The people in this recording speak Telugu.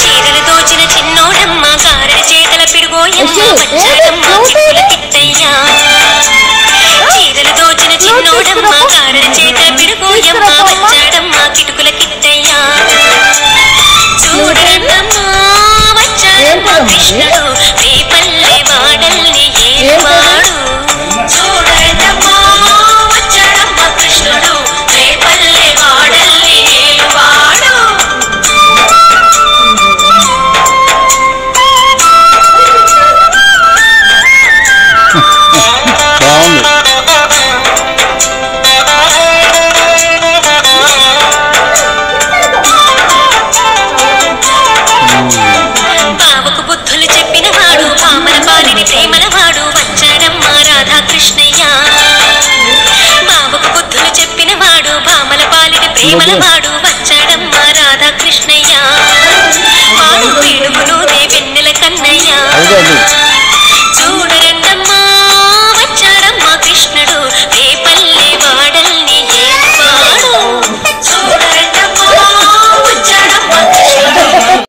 చీరలు దోచిన చిన్నోడమ్మ గారెల చేతల పిడుగోయమ్మ వచ్చాడమ్మ కిట్టుల కిట్టయ్యా చీరలు దోచిన చిన్నోడమ్మ గారెల చేతల పిడుగోయమ్మ వచ్చాడమ్మ కిటుకుల కిట్టయ్యా చూడమ్మా వచ్చాడమ్మ కృష్ణుడు రేపల్లె వాడల్ని ఏర్పాడు చూడమ్మా వచ్చాడమ్మ కృష్ణుడు రేపల్లె వాడల్ని ఏలువాడు బావకు బుద్ధులు చెప్పిన వాడు పామల పాలిని ప్రేమల వాడు వచ్చాడమ్మ రాధాకృష్ణయ్య బావకు బుద్ధులు చెప్పిన వాడు పామల పాలిని ప్రేమల